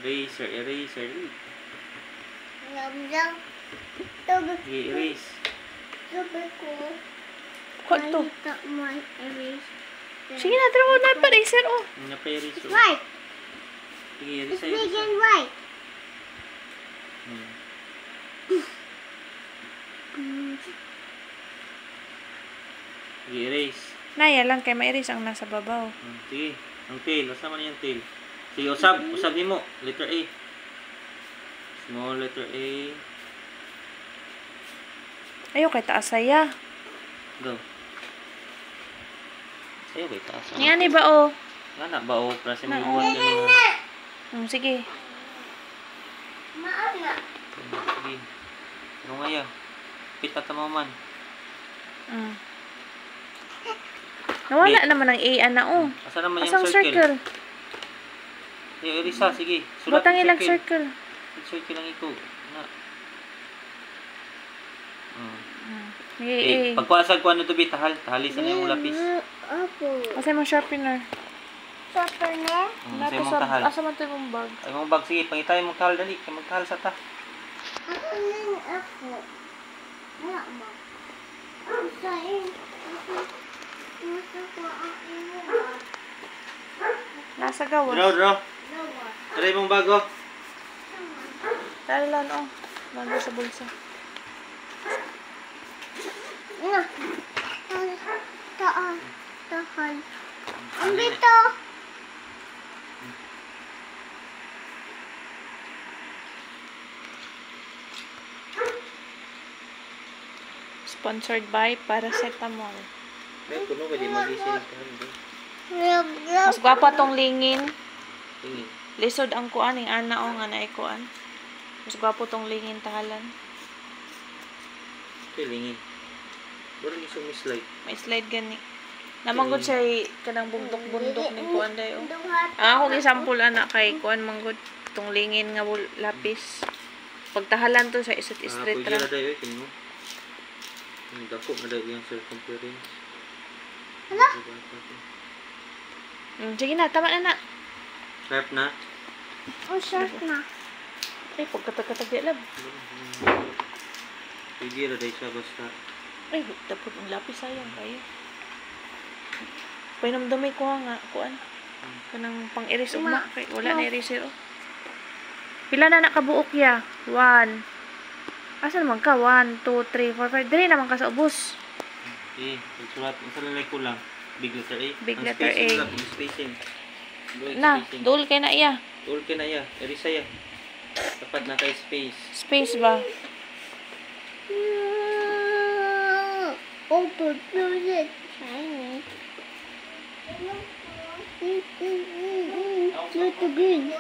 Eraser, eraser. Lang. Tabi Erase. ko. What to? Nakita mo ang erase. Sige na, tara mo na pa eraser, oh. Napa-erase. It's white. Sige, It's erase. big and white. Sige, erase. Naya lang kay ma-erase ang nasa babaw. Sige, ang tail. Asa man yung tail? Sige, usab. Usab din mo. Letter A. Small letter A. Ayaw kay taas saya. Go. Ayaw ba itaas? Nga ni ba, oh? Nga na ba o? Prasa mo Na, yung buwan ganun. Sige. Maana. Sige. Ano nga ya? Pita ka mo man. Nawala naman ang A, ana, oh. Asa naman yung Asang circle? Sige, erisa. Sige. Butang yung ilang circle. Circle lang ito. Na. Sige, A. Pagkuasag ko ano to bi tahal. Tahalisan na yung lapis. Apo. Asa mo sharpener? Sopper na? Sa imong tahal. Asa man to yung bag? Ay mong bag. Sige, pangitay mong tahal dali. Kaya magtahal sa ta. Ako lang ako. Wala mo. Ang sain. Nasa ko ang imo. Nasa gawas. Draw. Lawa. Try mong bago. Tara lang, oh. Bago sa bulsa. Na. Taan. Tahan. Ang bito. Sponsored by Paracetamol. Ay, kuno ba di mag-isip ka? Love. Mas gwapa tong lingin. Sige. Lisod ang kuan, yung ana, oh, nga na kuan. Mas gwapo tong lingin tahalan. Kilingin. Baro ni sumi slide. May slide gani. Namanggod siya kanang bundok-bundok ni kuan dayo. Duhat. Ang akong example ana kay kuan manggod tong lingin nga lapis. Pagtahalan to sa isa't straight Pwede ra. na tayo, kino. Ang dako na daw yung circumference. Hala? Sige na, tama na na. Sharp na. Ang sharp na. Ay, pagkatag-katag di alam. Pwede na tayo siya basta. Ay, dapat ang lapis sayang kayo. Painamdamay ko nga, kuan. Kanang pang-erase ugma. Kay wala na eraser, oh. Pila na nakabuok ya? 1. Asa naman ka? 1, 2, 3, 4, 5. Dali naman ka sa ubos. Okay, pagsulat. Ang salalay ko lang. Big letter A. Big Ang letter spacing A. lang, yung spacing. Na, dul kay na iya. Dul ka na ya. Erisa ya. Dapat na kay space. Space ba? Oh, perfect. Shiny. Cute green.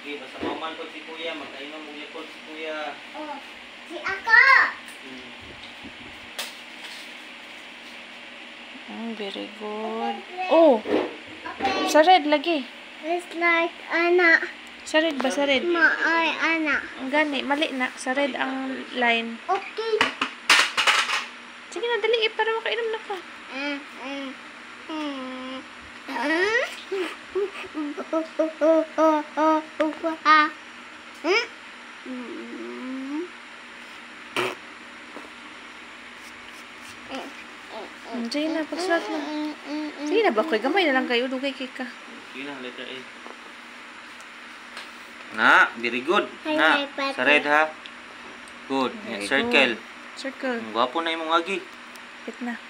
Okay, basta maman ko si kuya. Magkainom mo yapon si kuya. Oh, si ako. Very good. Oh, sa red lagi. It's like Anna. Sa red ba? Sa red? Ay, Anna. Ang gani, mali na. Sa red ang line. Okay. Sige na, dali para makainom na ka. Sige na, pagsulat mo. Sige na, bakoy. Gamay na lang kayo. Dugay kay ka. Sige na, letter A. Na, very good. Na, sa red ha. Good. Very Circle. Circle. Gwapo na yung mga agi. Hit na.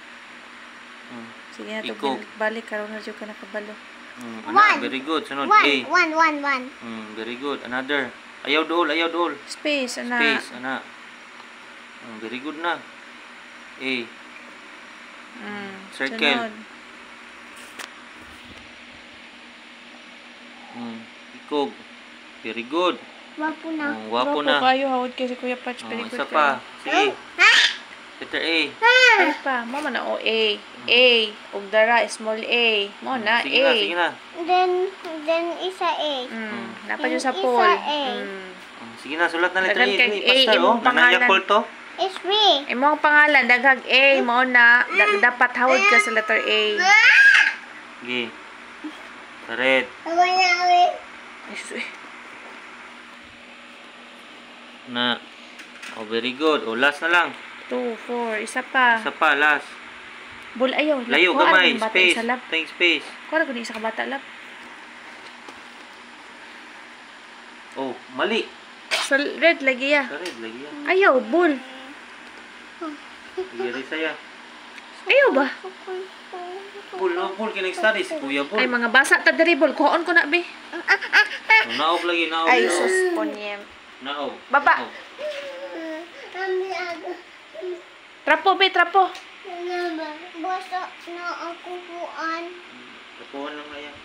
Sige na, Ikog. balik. Karoon na dyan ka nakabalo. Ana, very good. Sunod A. One. Very good. Another. Ayaw dool, ayaw dool. Space, ana. Space, ana. Very good na. A. Circle. Sunod. Ikog. Very good. Wapo na. Wapo Wapo na. kayo, hawad kasi Kuya Patch. Very good Isa kayo. pa. Sige. Letter A. Ay pa, mama na o A. A. Ug dara small A. Mo na Sige A. na, sige na. Then isa A. Napa dyan sa Isa pool. A. Sige na, sulat na letter A. Dagan kag A, Basta, imong pangalan. Nanayakol to. It's B. Imong pangalan daghag A mo na dapat hawad ka sa letter A. Sige. Sa red. Naman namin. Ay, sus, eh. Na. Oh, very good. Oh, last na lang. 2, 4. Isa pa. Isa pa, last. Bul, ayaw. Layo, Kuhaan gamay. ang bata Space. isa lap. Take space. Kuhaan ko din isa ka bata lap. Oh, mali. Sa red, lagi ya. Sa red, lagi yan. Ayaw, bul. Sige, rin saya. Ayaw ba? Bul, no, bul. Kinag study. Si Kuya Bul. Ay, mga basa ta diri bul. Kuhaan ko na, be. Oh, naog lagi, naog. Ay, naog. sus, ponyem. Naog. Baba. Naog. Trapo, be, trapo. Basta na ako puan. Tapuan lang na yan.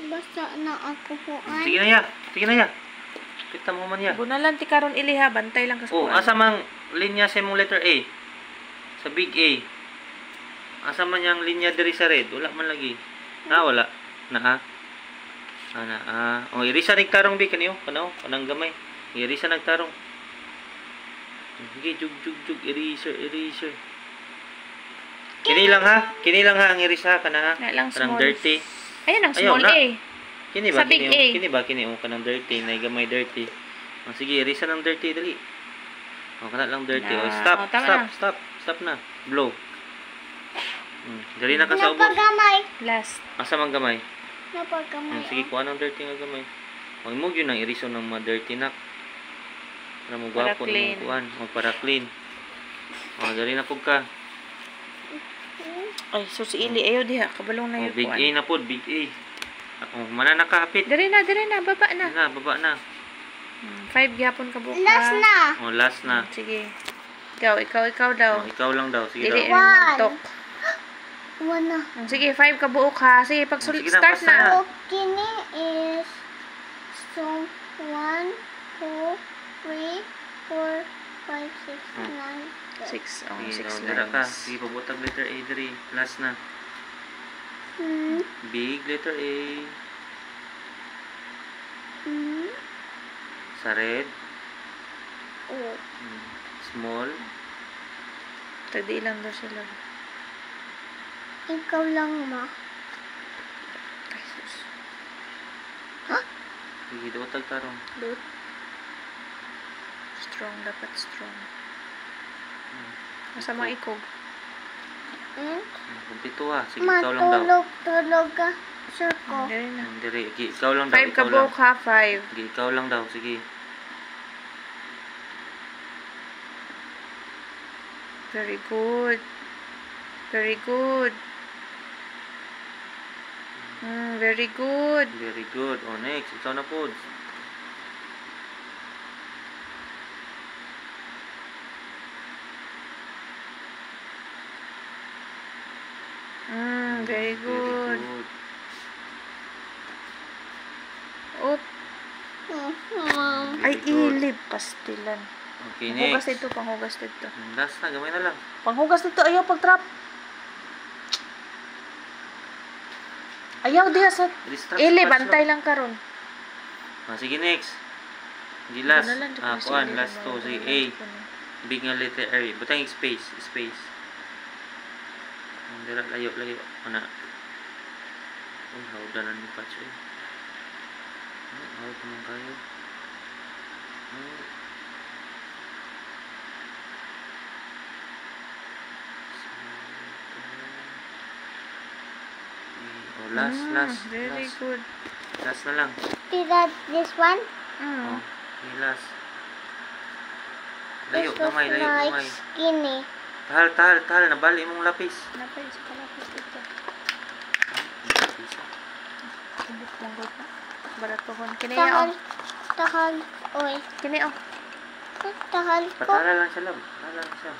Basta na ako puan. Sige na ya. Sige na ya. Kita mo man ya. Bunalan ti karon iliha, bantay lang Oh, kaskuan. asa mang linya sa mong letter A? Sa big A. Asa man yang linya diri sa red? Wala man lagi. Na wala. Na ha? Ana Oh, irisa nagtarong bi kaniyo. Kanang gamay. Irisa nagtarong. Sige, jug eraser. Kini lang ha ang erisa kana ha. Na lang Kanang small. dirty. Ayun ang Ayaw small na. A. Kini ba Sa big kini? A. Kini ba kini kanang dirty, na gamay dirty. Sige, erisa ng dirty dali. Kana lang dirty. Na. Stop, Tama stop, na. stop. Stop na. Blow. Dali na ka sa ubos. Napagamay. Last. Asa man gamay? Napagamay. Sige, kuha ng dirty nga gamay. Magmog yun ang iriso ng mga dirty nak. Para mo Para gwapo clean. ng kuan, para clean. Dali na pug ka. Ay, so si Ili ayo diha, kabalong na yun Big kuan. A na pod, big A. Mana nakahapit. Dire na, baba na. Na, baba na. 5 gyapon ka buka. Last na. Last na. Sige. Ikaw daw. Ikaw lang daw, sige Dili daw. One. tok. Wala. Sige, 5 ka buok ha. Sige, pag Sige na, start basta na. na. Kini is so 1, 2, 3, 4, 5, 6, 9, 6. Oh, Sige 6 daw, dira ka. lines. Sige, pabutag letter A diri. Last na. Big letter A. Sa red. Oh. Small. Tagdi lang daw sila. Ikaw lang, ma. Ay, sus. Sige, daw tagtarong. Lut. Strong, dapat strong. Masama ikog. Kumpito ha. Sige, ikaw lang daw. Matulog ka. Sure ko. Dire na. Diri, sige, ikaw lang daw. 5 ka Ikaw lang. buok ha, 5. Sige, ikaw lang daw. Sige. Very good. Very good. Very good. Very good. Next. Ikaw na po. Very good. Oop. Ay, Very good. ilib. Pastilan. Okay, Panghugas next. dito, panghugas dito. Last na, gamay na lang. Panghugas dito, ayaw pag-trap. Ayaw diha sa Distract ilib, sa bantay lang karon. Sige, next. Sige, last. Ano lang, di ko si Kuan, ilib, last to. mga Sige, ganun A. ko na. Big nga letter A. Butang space. Space. Dira, layo. Ano? Hawda na ni Patch. Hawda naman kayo. Last. Very Last. good. Last na lang. Is that this one? Okay, last. Layo, This was gamay. like skinny. Tahal. Nabali mong lapis. Napay sa kalapis dito. Hindi ko mong na. Barat po kon. Kini Tahal. oh. Tahal. Oy. Kini oh. Tahal ko. Patala lang siya, lab. Patala lang siya.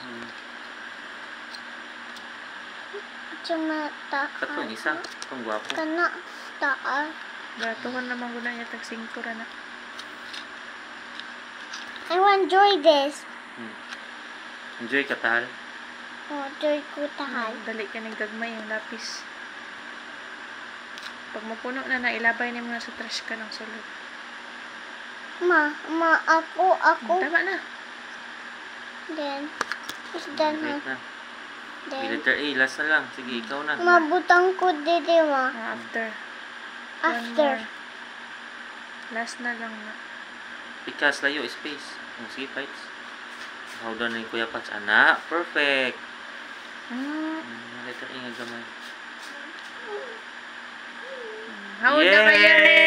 Tsuma Kato, tahal. isa. Itong gwapo. Kana. Tahal. Barat po kon naman guna niya tag 5 ra na. I want enjoy this. Enjoy ka, Tahal. Oh, enjoy ko tahal. Dali ka ning gagmay yung lapis. Pag mapuno na ilabay nimo na sa trash ka ng sulod. Ma, ako. Tama na. Then, it's done, Wait huh? na. Then, Letter A, last na lang. Sige, ikaw na. mabutang ko dito, ma. After. After. One more. Last na lang na. Pikas, layo, space. Oh, sige, fights. How doon ni Kuya Pats? Anak, perfect. Letter A nga gamay. How na kaya ni?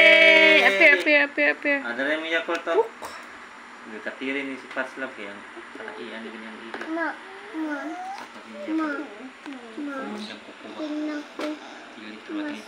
Appear. Dala mo Yakult to. Katiri ni si Pats Love kaya sa iyan ni kanyang iba. Ma. Sa pag-iyan. Ma. Siyang kukuha. Tingnan ko. Pilit